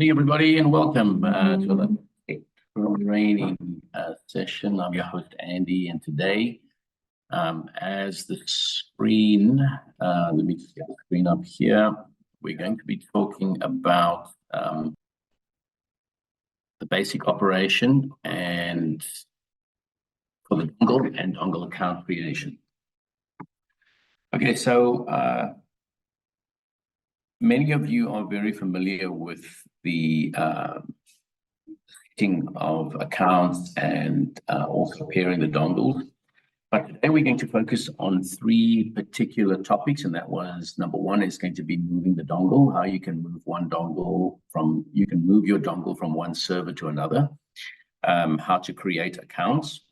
Hey everybody, and welcome to the training session. I'm your host Andy, and today, as the screen, let me just get the screen up here. We're going to be talking about the basic operation and for the dongle and dongle account creation. Okay, so many of you are very familiar with the setting of accounts and also pairing the dongles. But today we're going to focus on three particular topics, and that was number one is going to be moving the dongle, how you can move move your dongle from one server to another, how to create accounts,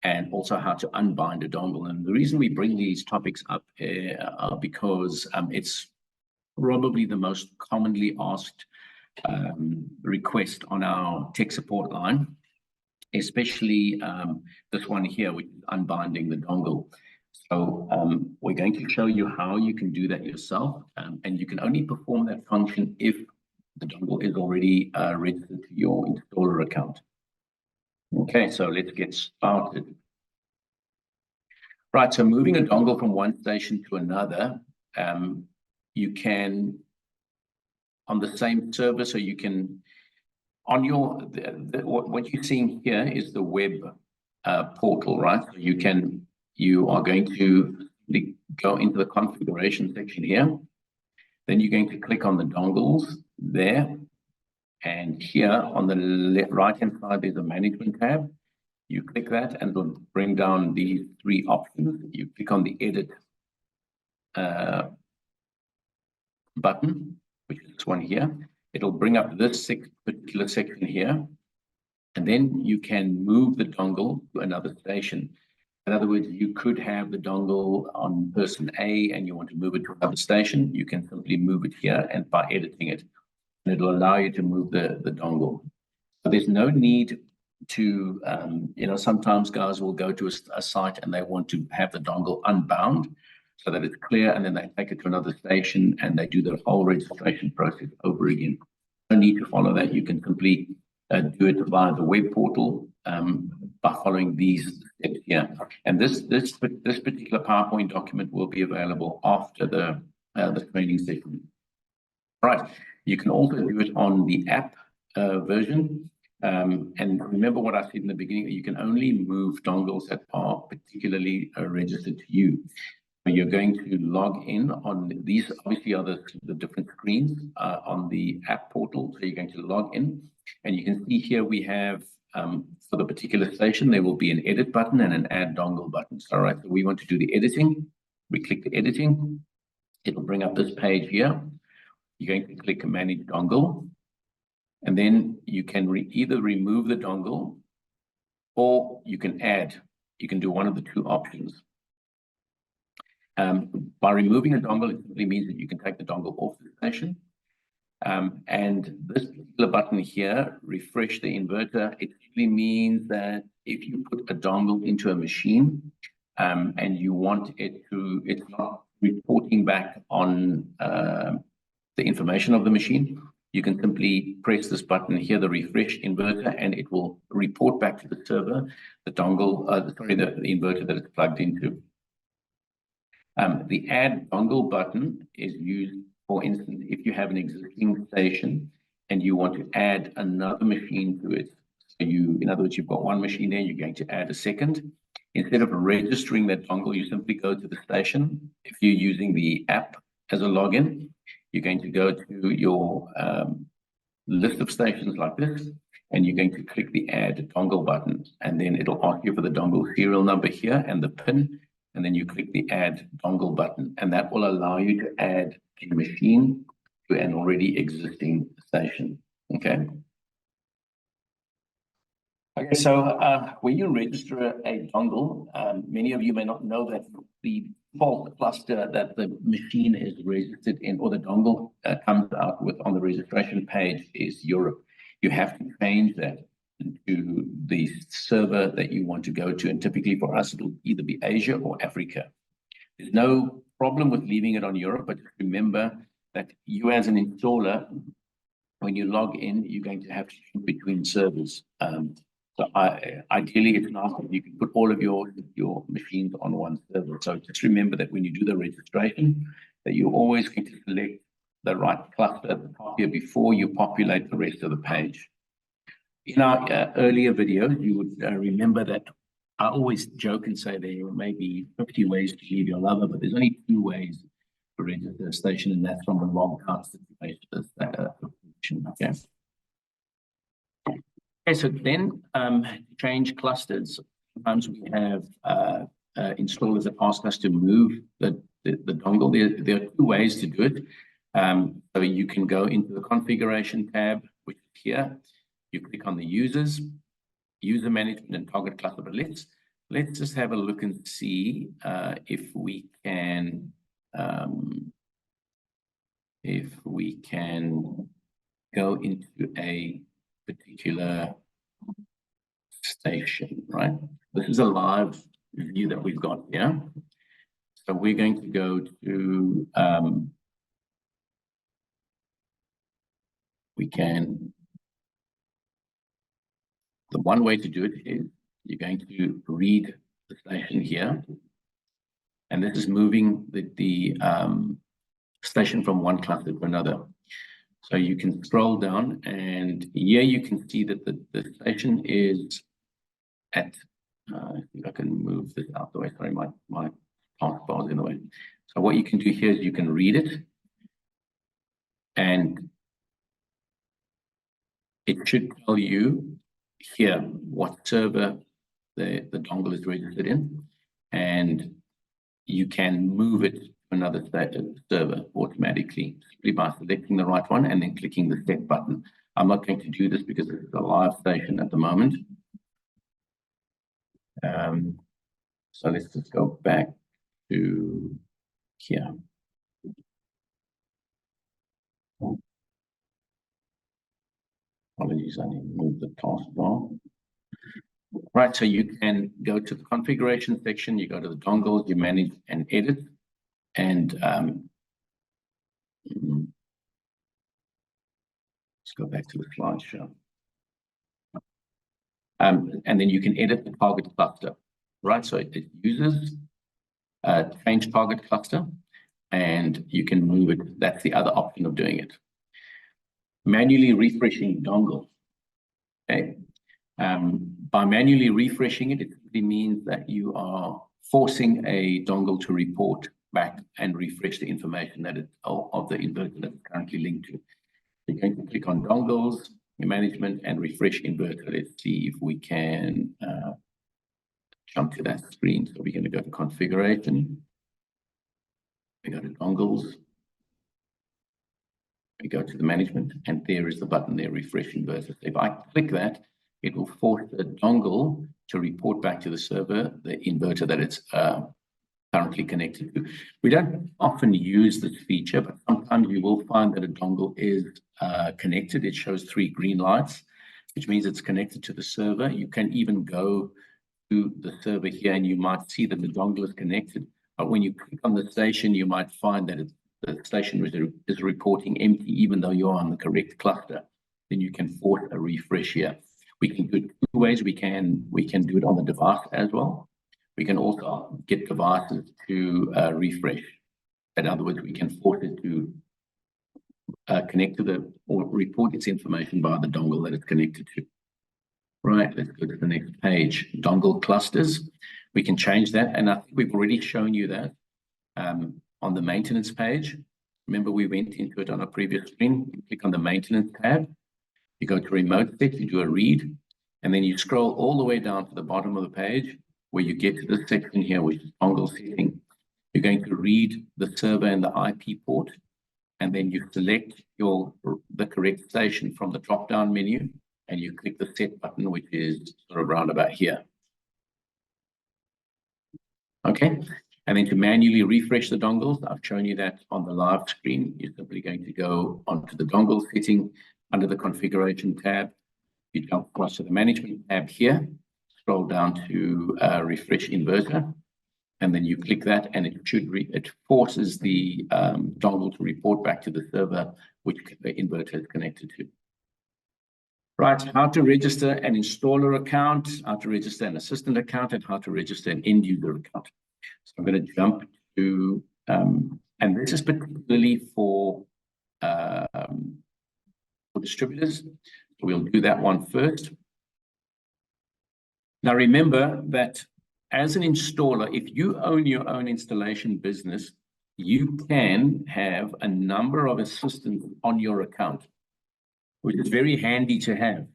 and also how to unbind a dongle. And the reason we bring these topics up here are because it's probably the most commonly asked request on our tech support line, especially this one here, which is unbinding the dongle. So we're going to show you how you can do that yourself, and you can only perform that function if the dongle is already registered to your installer account. Okay, so let's get started. Right, so moving a dongle from one station to another, you can, on the same server, so you can, on your, what you're seeing here is the web portal, right? So you are going to go into the configuration section here. Then you're going to click on the dongles there. And here on the right-hand side, there's a management tab. You click that and it'll bring down these three options. You click on the edit button, which is this one here. It'll bring up this particular section here, and then you can move the dongle to another station. In other words, you could have the dongle on person A and you want to move it to another station. You can simply move it here and by editing it, and it'll allow you to move the dongle. So there's no need to, sometimes guys will go to a site and they want to have the dongle unbound, so that it's clear, and then they take it to another station and they do the whole registration process over again. No need to follow that. You can simply do it via the web portal by following these steps here. And this particular PowerPoint document will be available after the training session. Right. You can also do it on the app version. And remember what I said in the beginning, that you can only move dongles that are particularly registered to you. You're going to log in on these, obviously are the different screens on the app portal. So you're going to log in, and you can see here we have, for the particular station, there will be an edit button and an add dongle button. So, all right, so we want to do the editing. We click the editing. It'll bring up this page here. You're going to click manage dongle, and then you can either remove the dongle or you can add. You can do one of the two options. By removing a dongle, it simply means that you can take the dongle off the station. And this particular button here, refresh the inverter, it simply means that if you put a dongle into a machine and you want it to, it's not reporting back on the information of the machine, you can simply press this button here, the refresh inverter, and it will report back to the server the dongle, the inverter that it's plugged into. The add dongle button is used, for instance, if you have an existing station and you want to add another machine to it. So in other words, you've got one machine there, you're going to add a second. Instead of registering that dongle, you simply go to the station. If you're using the app as a login, you're going to go to your list of stations like this, and you're going to click the add dongle button, and then it'll ask you for the dongle serial number here and the PIN. And then you click the add dongle button, and that will allow you to add a machine to an already existing station. Okay. Okay, so when you register a dongle, many of you may not know that the default cluster that the machine is registered in, or the dongle comes out with on the registration page, is Europe. You have to change that to the server that you want to go to, and typically for us it'll either be Asia or Africa. There's no problem with leaving it on Europe, but remember that you as an installer when you log in, you're going to have to choose between servers. So ideally, it's nice if you can put all of your machines on one server. So just remember that when you do the registration, that you're always going to select the right cluster at the top here before you populate the rest of the page. In our earlier videos, you would remember that I always joke and say there may be 50 ways to leave your lover, but there's only 2 ways to register a station, and that's from the log out situation. Okay. Okay, so then change clusters. Sometimes we have installers that ask us to move the dongle. There are 2 ways to do it. So you can go into the configuration tab, which is here. You click on the users, user management, and target cluster. But let's just have a look and see if we can go into a particular station, right? This is a live view that we've got here. So we're going to go to the one way to do it is you're going to read the station here, and this is moving the station from one cluster to another. So you can scroll down, and here you can see that the station is at, if I can move this out the way, sorry, my taskbar is in the way. So what you can do here is you can read it, and it should tell you here what server the dongle is registered in, and you can move it to another server automatically simply by selecting the right one and then clicking the set button. I'm not going to do this because it's a live station at the moment. So let's just go back to here. Apologies, I need to move the taskbar. Right, so you can go to the configuration section, you go to the dongles, you manage and edit, and let's go back to the slideshow. And then you can edit the target cluster, right? So it uses change target cluster, and you can move it. That's the other option of doing it. Manually refreshing dongle. Okay. By manually refreshing it, it simply means that you are forcing a dongle to report back and refresh the information that of the inverter that it's currently linked to. You're going to click on dongles, management, and refresh inverter. Let's see if we can jump to that screen. So we're going to go to configuration. We go to dongles. We go to the management, and there is the button there, refresh inverter. So if I click that, it will force the dongle to report back to the server the inverter that it's currently connected to. We don't often use this feature, but sometimes you will find that a dongle is connected. It shows 3 green lights, which means it's connected to the server. You can even go to the server here, and you might see that the dongle is connected. But when you click on the station, you might find that the station is reporting empty, even though you're on the correct cluster. Then you can force a refresh here. We can do it 2 ways. We can do it on the device as well. We can also get devices to refresh. In other words, we can force it to connect to or report its information via the dongle that it's connected to. Right, let's go to the next page. Dongle clusters. We can change that, and I think we've already shown you that on the maintenance page. Remember, we went into it on a previous screen. You click on the maintenance tab. You go to remote set, you do a read, and then you scroll all the way down to the bottom of the page where you get to this section here, which is dongle setting. You're going to read the server and the IP port, and then you select the correct station from the drop-down menu, and you click the set button, which is sort of round about here. Okay, and then to manually refresh the dongles, I've shown you that on the live screen. You're simply going to go onto the dongle setting under the configuration tab. You jump across to the management tab here, scroll down to refresh inverter, and then you click that, and it forces the dongle to report back to the server which the inverter is connected to. Right, how to register an installer account, how to register an assistant account, and how to register an end user account. So I'm going to jump to, and this is particularly for distributors. So we'll do that one first. Now remember that as an installer, if you own your own installation business, you can have a number of assistants on your account, which is very handy to have.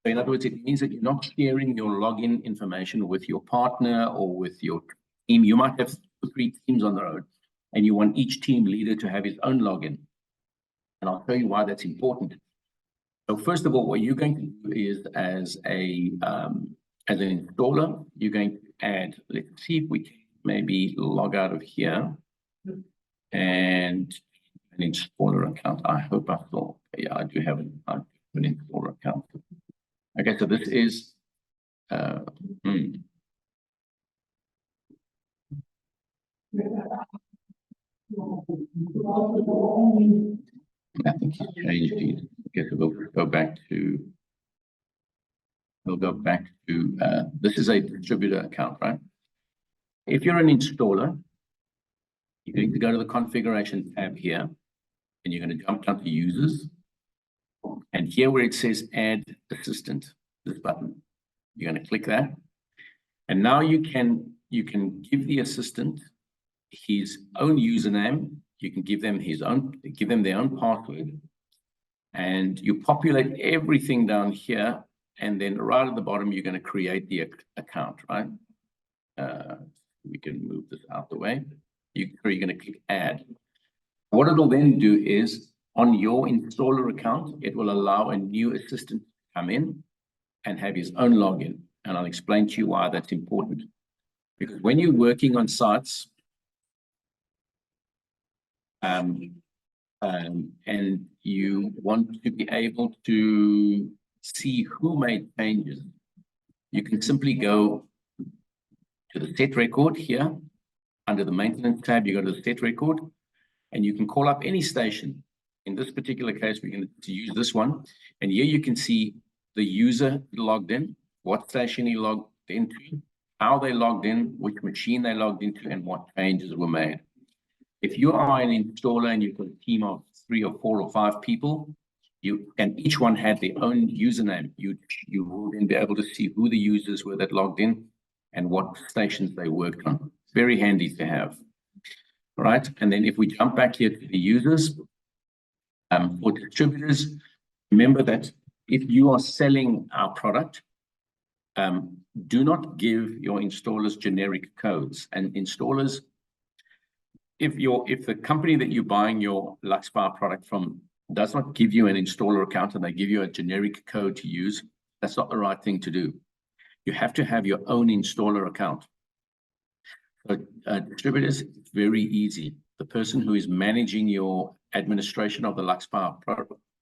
So in other words, it means that you're not sharing your login information with your partner or with your team. You might have 2 or 3 teams on the road, and you want each team leader to have his own login. And I'll tell you why that's important. So first of all, what you're going to do is as an installer, you're going to add, let's see if we can maybe log out of here and an installer account. I hope I saw, yeah, I do have an installer account. Okay, so this is, I think he's changed it. Okay, so we'll go back to, this is a distributor account, right? If you're an installer, you're going to go to the configuration tab here, and you're going to jump down to users. And here where it says add assistant, this button, you're going to click that. And now you can give the assistant his own username. You can give them their own password, and you populate everything down here. And then right at the bottom, you're going to create the account, right? We can move this out the way. You're going to click add. What it'll then do is on your installer account, it will allow a new assistant to come in and have his own login. And I'll explain to you why that's important. Because when you're working on sites, and you want to be able to see who made changes, you can simply go to the set record here. Under the maintenance tab, you go to the set record, and you can call up any station. In this particular case, we're going to use this one. And here you can see the user logged in, what station he logged into, how they logged in, which machine they logged into, and what changes were made. If you are an installer and you've got a team of 3 or 4 or 5 people, and each one had their own username, you will then be able to see who the users were that logged in and what stations they worked on. Very handy to have. All right, and then if we jump back here to the users, for distributors, remember that if you are selling our product, do not give your installers generic codes. And installers, if the company that you're buying your LuxPower product from does not give you an installer account and they give you a generic code to use, that's not the right thing to do. You have to have your own installer account. So distributors, it's very easy. The person who is managing your administration of the LuxPower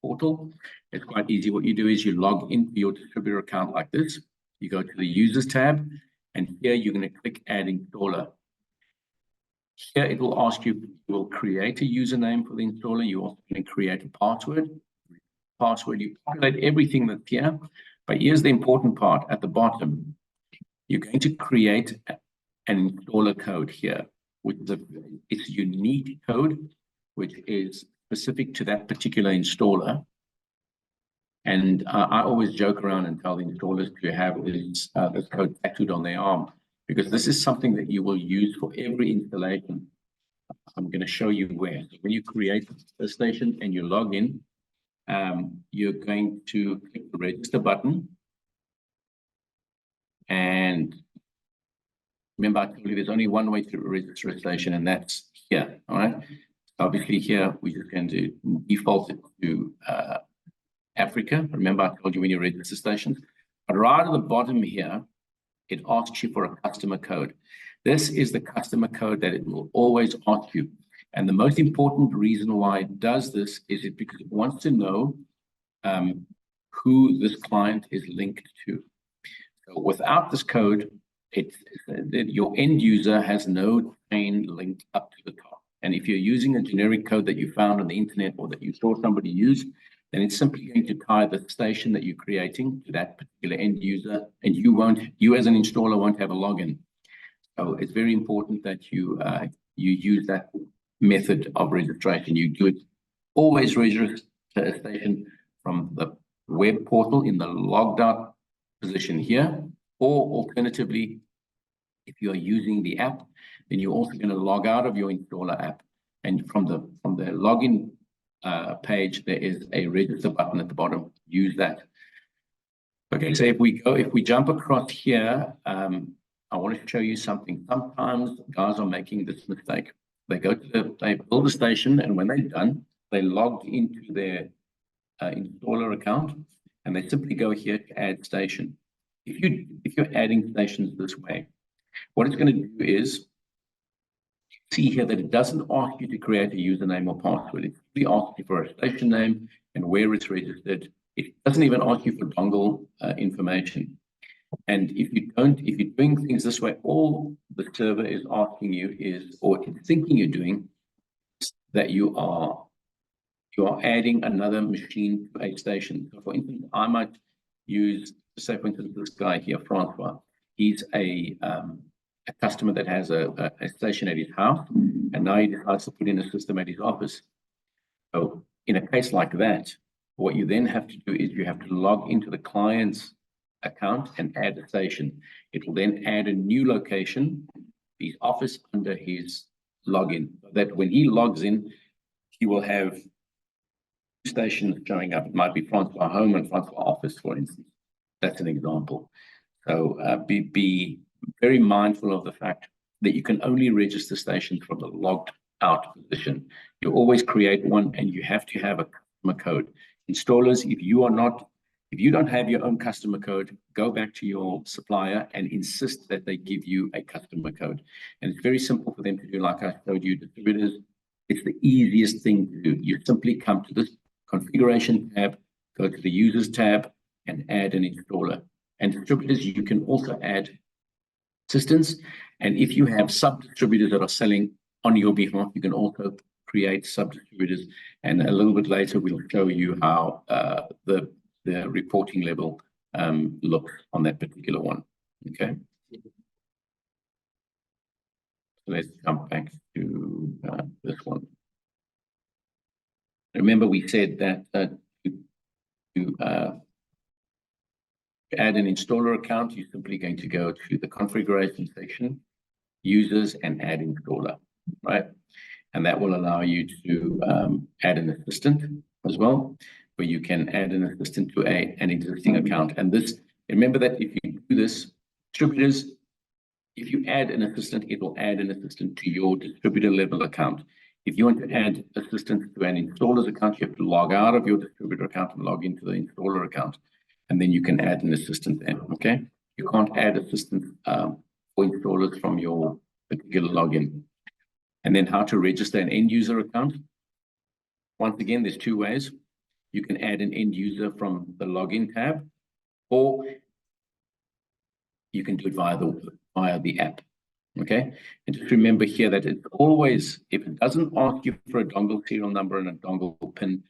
portal, it's quite easy. What you do is you log into your distributor account like this. You go to the users tab, and here you're going to click add installer. Here it will ask you, you will create a username for the installer. You also can create a password. You populate everything that's here. But here's the important part at the bottom. You're going to create an installer code here, which is it's a unique code, which is specific to that particular installer. And I always joke around and tell the installers to have this code tattooed on their arm, because this is something that you will use for every installation. I'm going to show you where. So when you create a station and you log in, you're going to click the register button. And remember, I told you there's only one way to register a station, and that's here. All right. Obviously, here we're just going to default it to Africa. Remember, I told you when you register stations. But right at the bottom here, it asks you for a customer code. This is the customer code that it will always ask you. And the most important reason why it does this is because it wants to know who this client is linked to. So without this code, your end user has no chain linked up to the top. And if you're using a generic code that you found on the internet or that you saw somebody use, then it's simply going to tie the station that you're creating to that particular end user, and you as an installer won't have a login. So it's very important that you use that method of registration. You do it, always register a station from the web portal in the logged out position here, or alternatively, if you are using the app, then you're also going to log out of your installer app, and from the login page there is a register button at the bottom. Use that. Okay, so if we jump across here, I want to show you something. Sometimes guys are making this mistake. They build a station, and when they're done, they log into their installer account, and they simply go here to add station. If you're adding stations this way, what it's going to do is see here that it doesn't ask you to create a username or password. It simply asks you for a station name and where it's registered. It doesn't even ask you for dongle information. And if you're doing things this way, all the server is asking you is, or it's thinking you're doing, that you are adding another machine to a station. So for instance, I might use, say for instance, this guy here, Francois. He's a customer that has a station at his house, and now he decides to put in a system at his office. So in a case like that, what you then have to do is you have to log into the client's account and add a station. It will then add a new location, his office, under his login, so that when he logs in, he will have stations showing up. It might be Francois Home and Francois Office, for instance. That's an example. So be very mindful of the fact that you can only register stations from the logged out position. You always create one, and you have to have a customer code. Installers, if you don't have your own customer code, go back to your supplier and insist that they give you a customer code. And it's very simple for them to do, like I showed you, distributors. It's the easiest thing to do. You simply come to this configuration tab, go to the users tab, and add an installer. And distributors, you can also add assistants. And if you have sub-distributors that are selling on your behalf, you can also create sub-distributors. And a little bit later, we'll show you how the reporting level looks on that particular one. Okay. So let's jump back to this one. Remember, we said that to add an installer account, you're simply going to go to the configuration section, users, and add installer, right? And that will allow you to add an assistant as well, where you can add an assistant to an existing account. And this, remember that if you do this, distributors, if you add an assistant, it will add an assistant to your distributor level account. If you want to add assistance to an installer's account, you have to log out of your distributor account and log into the installer account, and then you can add an assistant there, okay? You can't add assistance for installers from your particular login. And then how to register an end user account. Once again, there's two ways. You can add an end user from the login tab, or you can do it via the app. Okay, and just remember here that it's always, if it doesn't ask you for a dongle serial number and a dongle pin,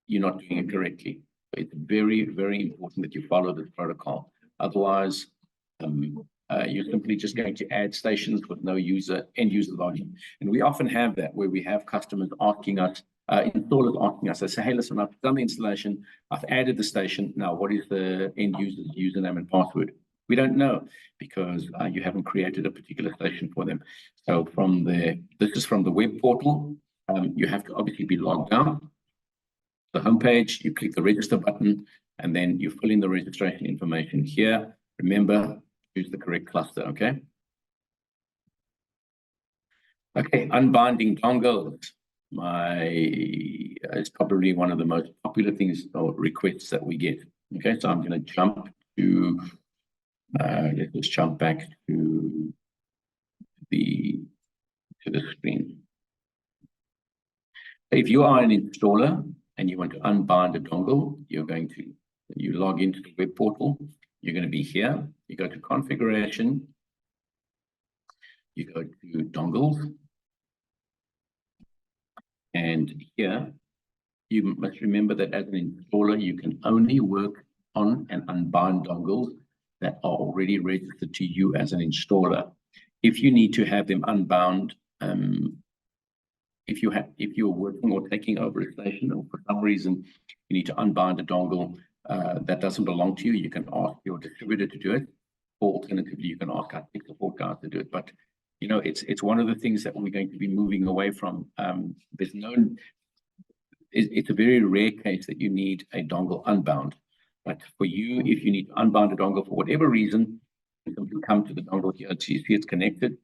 you're not doing it correctly. It's very, very important that you follow this protocol. Otherwise, you're simply just going to add stations with no end user login. And we often have that, where we have customers asking us, installers asking us, they say, hey, listen, I've done the installation, I've added the station, now what is the end user's username and password? We don't know, because you haven't created a particular station for them. So this is from the web portal. You have to obviously be logged out. The homepage, you click the register button, and then you fill in the registration information here. Remember, use the correct cluster, okay? Okay, unbinding dongles. It's probably one of the most popular things or requests that we get. Okay, so I'm going to jump to, let's just jump back to the screen. If you are an installer and you want to unbind a dongle, you log into the web portal. you're going to be here. You go to configuration, you go to dongles, and here you must remember that as an installer, you can only work on and unbind dongles that are already registered to you as an installer. If you need to have them unbound, if you're working or taking over a station, or for some reason you need to unbind a dongle that doesn't belong to you, you can ask your distributor to do it, or alternatively you can ask our tech support guys to do it. But you know, it's one of the things that we're going to be moving away from. It's a very rare case that you need a dongle unbound. But for you, if you need to unbind a dongle for whatever reason, you simply come to the dongle here to see it's connected.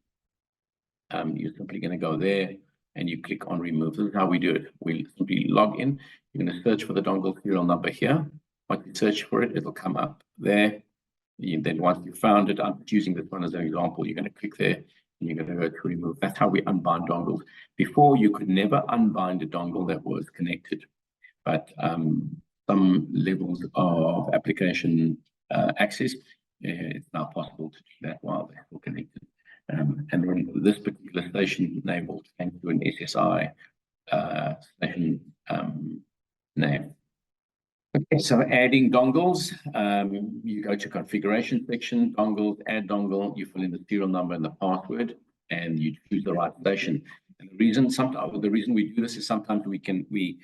You're simply going to go there and you click on remove. This is how we do it. We simply log in. You're going to search for the dongle serial number here. Once you search for it, it'll come up there. Then once you found it, I'm using this one as an example, you're going to click there and you're going to go to remove. That's how we unbind dongles. Before, you could never unbind a dongle that was connected, but some levels of application access, it's now possible to do that while they're still connected. And then this particular station name will change to an SSI station name. Okay, so adding dongles, you go to configuration section, dongles, add dongle, you fill in the serial number and the password, and you choose the right station. And the reason we do this is sometimes we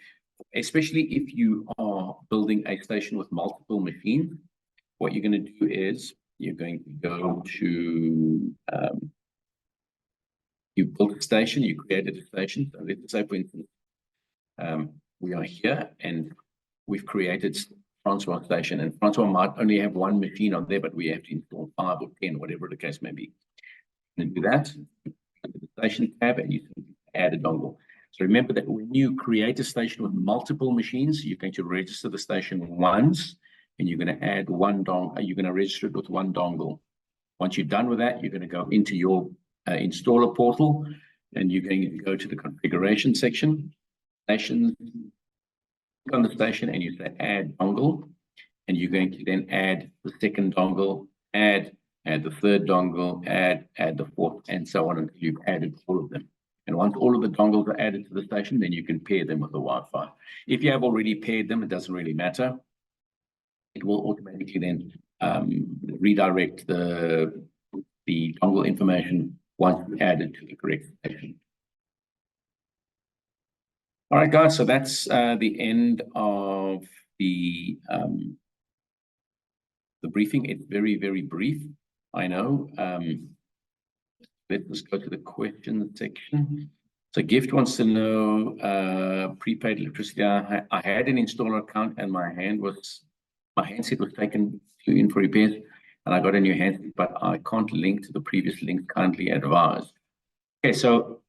especially if you are building a station with multiple machines, what you're going to do is you're going to go to you built a station, you created a station. So let's say, for instance, we are here and we've created Francois station, and Francois might only have one machine on there, but we have to install 5 or 10, whatever the case may be. And do that, go to the station tab, and you can add a dongle. So remember that when you create a station with multiple machines, you're going to register the station once, and you're going to add one dongle. You're going to register it with one dongle. Once you're done with that, you're going to go into your installer portal, and you're going to go to the configuration section, stations. On the station, and you say add dongle, and you're going to then add the second dongle, add the third dongle, add the fourth, and so on until you've added all of them. And once all of the dongles are added to the station, then you can pair them with the Wi-Fi. If you have already paired them, it doesn't really matter. It will automatically then redirect the dongle information once you add it to the correct station. All right, guys, so that's the end of the briefing. It's very, very brief, I know. Let's go to the question section. So Gift wants to know prepaid electricity. I had an installer account and my handset was taken in for repairs, and I got a new handset, but I can't link to the previous link kindly advised. Okay, so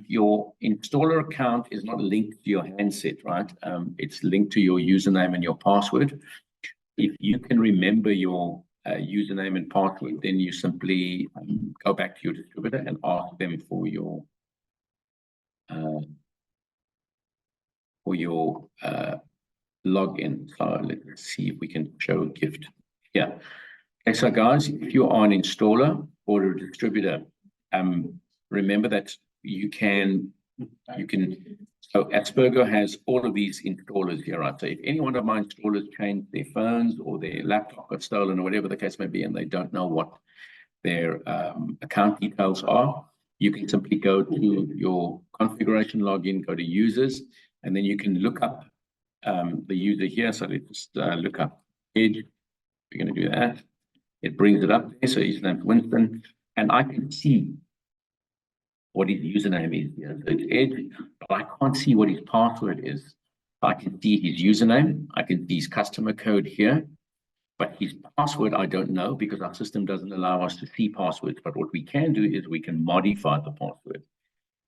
your installer account is not linked to your handset, right? It's linked to your username and your password. If you can remember your username and password, then you simply go back to your distributor and ask them for your login. So let's see if we can show a Gift. Yeah. Okay, so guys, if you are an installer or a distributor, remember that you can, so Asperger has all of these installers here, right? So if any one of my installers change their phones or their laptop got stolen or whatever the case may be, and they don't know what their account details are, you can simply go to your configuration login, go to users, and then you can look up the user here. So let's just look up Edge. We're going to do that. It brings it up there. So his name's Winston, and I can see what his username is here. So it's Ed, but I can't see what his password is. I can see his username, I can see his customer code here, but his password I don't know because our system doesn't allow us to see passwords. But what we can do is we can modify the password,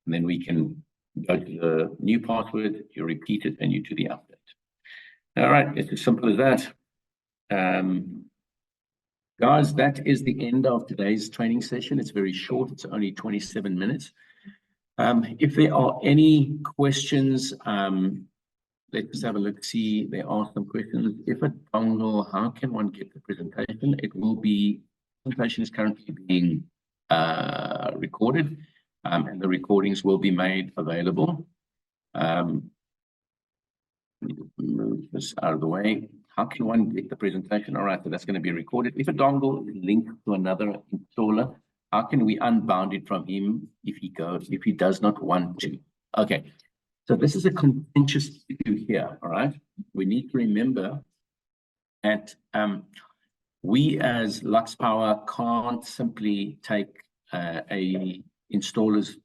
and then we can go to the new password, you repeat it, and you do the update. All right, it's as simple as that. Guys, that is the end of today's training session. It's very short. It's only 27 minutes. If there are any questions, let's have a look, see, there are some questions. If a dongle, how can one get the presentation? It will be, presentation is currently being recorded, and the recordings will be made available. Move this out of the way. How can one get the presentation? All right, so that's going to be recorded. If a dongle is linked to another installer, how can we unbound it from him if he does not want to? Okay, so this is a contentious issue here. All right, we need to remember that we as LuxPower can't simply take a installer's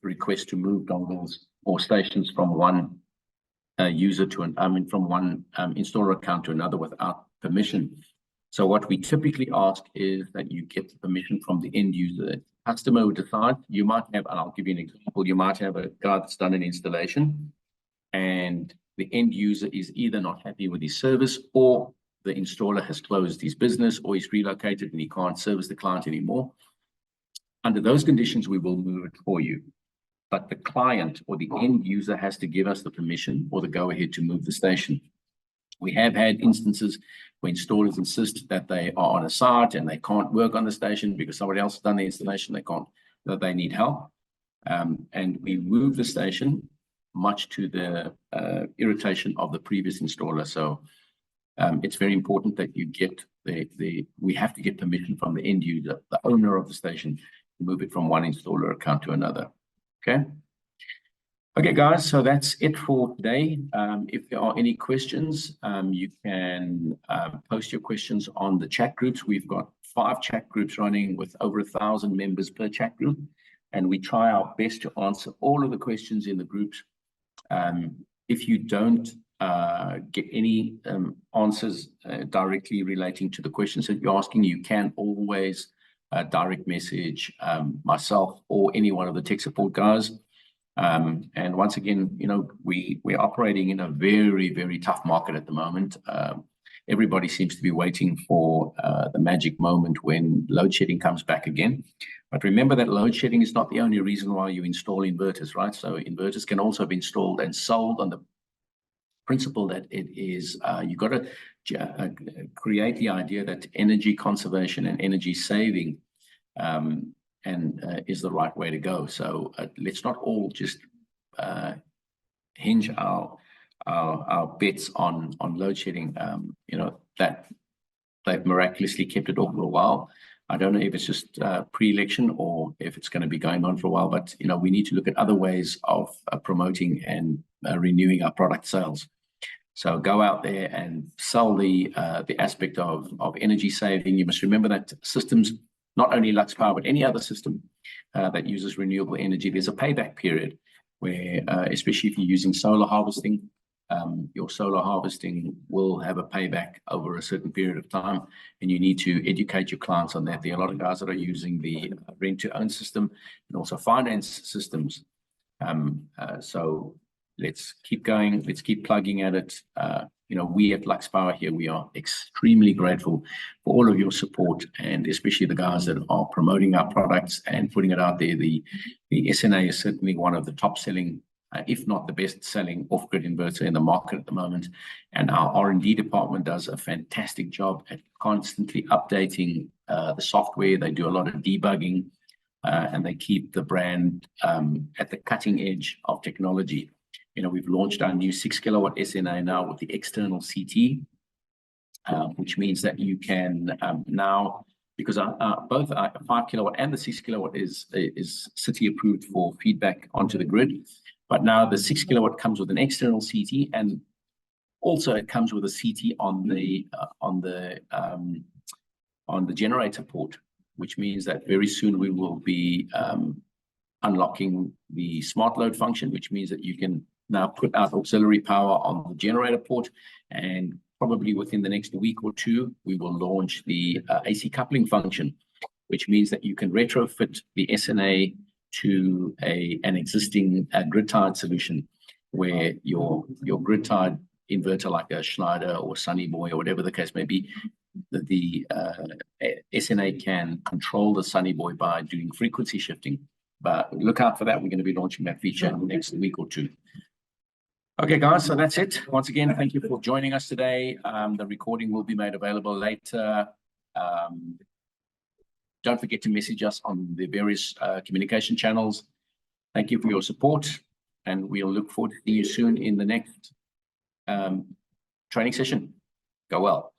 request to move dongles or stations from one user to from one installer account to another without permission. So what we typically ask is that you get the permission from the end user. The customer who decides, you might have, and I'll give you an example, you might have a guy that's done an installation and the end user is either not happy with his service, or the installer has closed his business, or he's relocated and he can't service the client anymore. Under those conditions, we will move it for you. But the client or the end user has to give us the permission or the go-ahead to move the station. We have had instances where installers insist that they are on a site and they can't work on the station because somebody else has done the installation, that they need help. And we move the station, much to the irritation of the previous installer. So it's very important that you get we have to get permission from the end user, the owner of the station, to move it from one installer account to another. Okay, guys, so that's it for today. If there are any questions, you can post your questions on the chat groups. We've got 5 chat groups running with over 1,000 members per chat group, and we try our best to answer all of the questions in the groups. If you don't get any answers directly relating to the questions that you're asking, you can always direct message myself or any one of the tech support guys. And once again, you know, we're operating in a very, very tough market at the moment. Everybody seems to be waiting for the magic moment when load shedding comes back again. But remember that load shedding is not the only reason why you install inverters, right? So inverters can also be installed and sold on the principle that it is, you've got to create the idea that energy conservation and energy saving is the right way to go. So let's not all just hinge our bets on load shedding. You know, that they've miraculously kept it off for a while. I don't know if it's just pre-election or if it's going to be going on for a while, but you know, we need to look at other ways of promoting and renewing our product sales. So go out there and sell the aspect of energy saving. You must remember that systems, not only LuxPower, but any other system that uses renewable energy, there's a payback period where, especially if you're using solar harvesting, your solar harvesting will have a payback over a certain period of time, and you need to educate your clients on that. There are a lot of guys that are using the rent-to-own system and also finance systems. So let's keep going. Let's keep plugging at it. You know, we at LuxPower here, we are extremely grateful for all of your support, and especially the guys that are promoting our products and putting it out there. The SNA is certainly one of the top selling, if not the best selling off-grid inverter in the market at the moment. And our R&D department does a fantastic job at constantly updating the software. They do a lot of debugging, and they keep the brand at the cutting edge of technology. You know, we've launched our new 6 kilowatt SNA now with the external CT, which means that you can now, because both our 5 kilowatt and the 6 kilowatt is city approved for feedback onto the grid. But now the 6 kilowatt comes with an external CT, and also it comes with a CT on the generator port, which means that very soon we will be unlocking the smart load function, which means that you can now put out auxiliary power on the generator port, and probably within the next week or two, we will launch the AC coupling function, which means that you can retrofit the SNA to an existing grid-tied solution, where your grid-tied inverter like a Schneider or Sunny Boy or whatever the case may be, the SNA can control the Sunny Boy by doing frequency shifting. But look out for that. We're going to be launching that feature in the next week or two. Okay, guys, so that's it. Once again, thank you for joining us today. The recording will be made available later. Don't forget to message us on the various communication channels. Thank you for your support, and we'll look forward to seeing you soon in the next training session. Go well.